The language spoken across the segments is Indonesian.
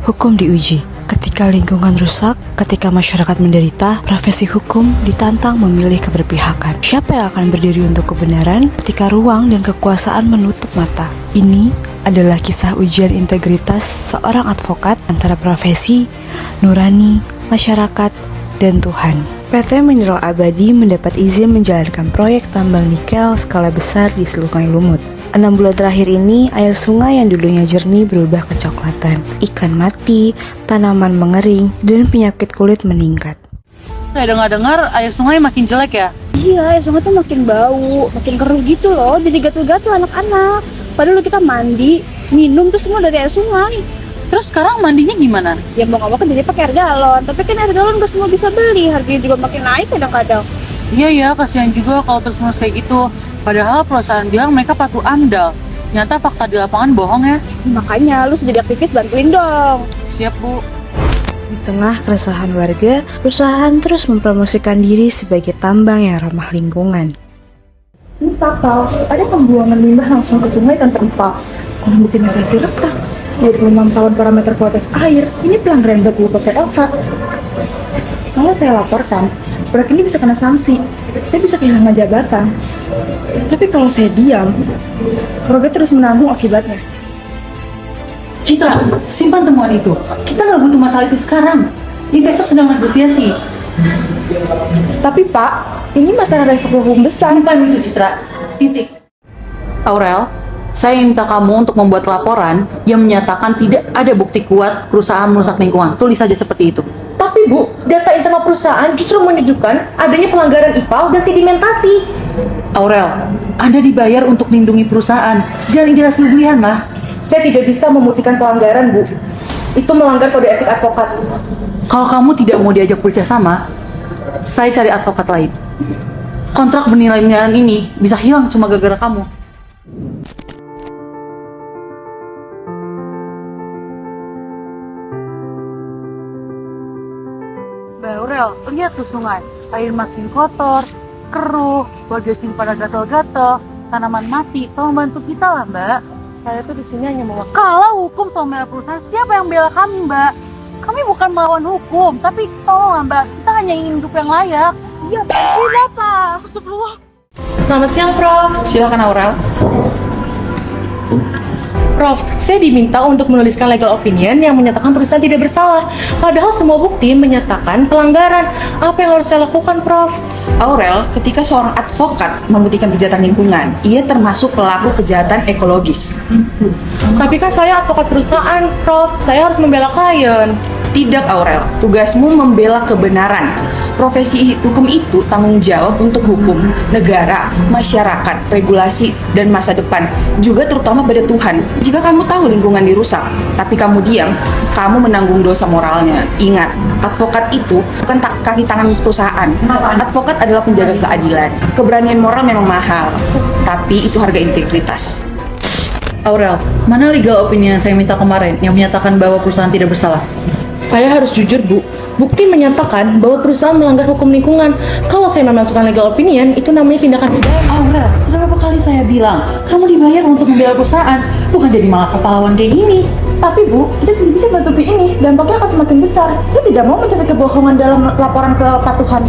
Hukum diuji. Ketika lingkungan rusak, ketika masyarakat menderita, profesi hukum ditantang memilih keberpihakan. Siapa yang akan berdiri untuk kebenaran ketika ruang dan kekuasaan menutup mata? Ini adalah kisah ujian integritas seorang advokat antara profesi, nurani, masyarakat, dan Tuhan. PT Mineral Abadi mendapat izin menjalankan proyek tambang nikel skala besar di Sungai Lumut. 6 bulan terakhir ini, air sungai yang dulunya jernih berubah kecoklatan. Ikan mati, tanaman mengering, dan penyakit kulit meningkat. Saya dengar-dengar air sungai makin jelek ya? Iya, air sungai tuh makin bau, makin keruh gitu loh. Jadi gatal-gatal anak-anak. Padahal kita mandi, minum tuh semua dari air sungai. Terus sekarang mandinya gimana? Ya mau nggak mau kan jadi pakai air galon. Tapi kan air galon gak semua bisa beli. Harganya juga makin naik kadang-kadang. Iya ya, kasihan juga kalau terus-menerus kayak gitu. Padahal perusahaan bilang mereka patuh AMDAL. Nyata fakta di lapangan bohong ya. Makanya lu jadi aktivis bantuin dong. Siap Bu. Di tengah keresahan warga, perusahaan terus mempromosikan diri sebagai tambang yang ramah lingkungan. Ini fatal, ada pembuangan limbah langsung ke sungai tanpa IPA. Orang di sini kasih retak, 26 tahun parameter kualitas air, ini pelanggaran berat PPLH. Kalau saya laporkan, proyek ini bisa kena sanksi, saya bisa kehilangan jabatan. Tapi kalau saya diam, proyek terus menanggung akibatnya. Citra, simpan temuan itu. Kita nggak butuh masalah itu sekarang. Investor sedang negosiasi. Tapi Pak, ini masalah resiko hukum besar. Simpan itu Citra. Titik. Aurel, saya minta kamu untuk membuat laporan yang menyatakan tidak ada bukti kuat perusahaan merusak lingkungan. Tulis saja seperti itu. Tapi Bu, data internal perusahaan justru menunjukkan adanya pelanggaran IPAL dan sedimentasi. Aurel, Anda dibayar untuk melindungi perusahaan. Jangan jelas berlebihan lah. Saya tidak bisa membuktikan pelanggaran, Bu. Itu melanggar kode etik advokat. Kalau kamu tidak mau diajak bekerjasama, saya cari advokat lain. Kontrak bernilai miliaran ini bisa hilang cuma gara-gara kamu. Mbak Aurel, lihat tuh sungai. Air makin kotor, keruh, warga sini pada gatal-gatal, tanaman mati. Tolong bantu kita lah, Mbak. Saya tuh di sini hanya mau kalau hukum sama perusahaan, siapa yang bela kami, Mbak? Kami bukan melawan hukum, tapi tolong, Mbak. Kita hanya ingin hidup yang layak. Iya, tidak, Pak. Astagfirullah. Selamat siang, Prof. Silakan Aurel. Prof, saya diminta untuk menuliskan legal opinion yang menyatakan perusahaan tidak bersalah. Padahal semua bukti menyatakan pelanggaran. Apa yang harus saya lakukan, Prof? Aurel, ketika seorang advokat membuktikan kejahatan lingkungan, ia termasuk pelaku kejahatan ekologis. Tapi kan saya advokat perusahaan, Prof. Saya harus membela klien. Tidak, Aurel. Tugasmu membela kebenaran. Profesi hukum itu tanggung jawab untuk hukum, negara, masyarakat, regulasi, dan masa depan. Juga terutama pada Tuhan. Jika kamu tahu lingkungan dirusak, tapi kamu diam, kamu menanggung dosa moralnya. Ingat, advokat itu bukan kaki tangan perusahaan. Advokat adalah penjaga keadilan. Keberanian moral memang mahal, tapi itu harga integritas. Aurel, mana legal opinion yang saya minta kemarin yang menyatakan bahwa perusahaan tidak bersalah? Saya harus jujur, Bu. Bukti menyatakan bahwa perusahaan melanggar hukum lingkungan. Kalau saya memasukkan legal opinion, itu namanya tindakan pidana. Aurel, sudah berapa kali saya bilang, kamu dibayar untuk membela perusahaan, bukan jadi malah sok pahlawan kayak gini. Tapi Bu, kita tidak bisa menutupi ini. Dampaknya akan semakin besar. Saya tidak mau mencari kebohongan dalam laporan kepatuhan.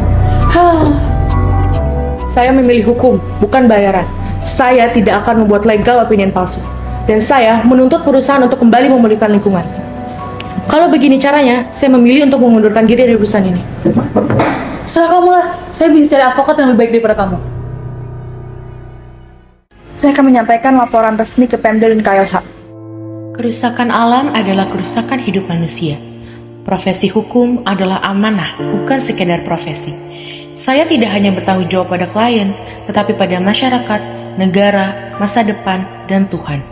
Saya memilih hukum, bukan bayaran. Saya tidak akan membuat legal opinion palsu. Dan saya menuntut perusahaan untuk kembali memulihkan lingkungan. Kalau begini caranya, saya memilih untuk mengundurkan diri dari perusahaan ini. Serah kamu lah, saya bisa cari advokat yang lebih baik daripada kamu. Saya akan menyampaikan laporan resmi ke Pemda dan KLH. Kerusakan alam adalah kerusakan hidup manusia. Profesi hukum adalah amanah, bukan sekedar profesi. Saya tidak hanya bertanggung jawab pada klien, tetapi pada masyarakat, negara, masa depan, dan Tuhan.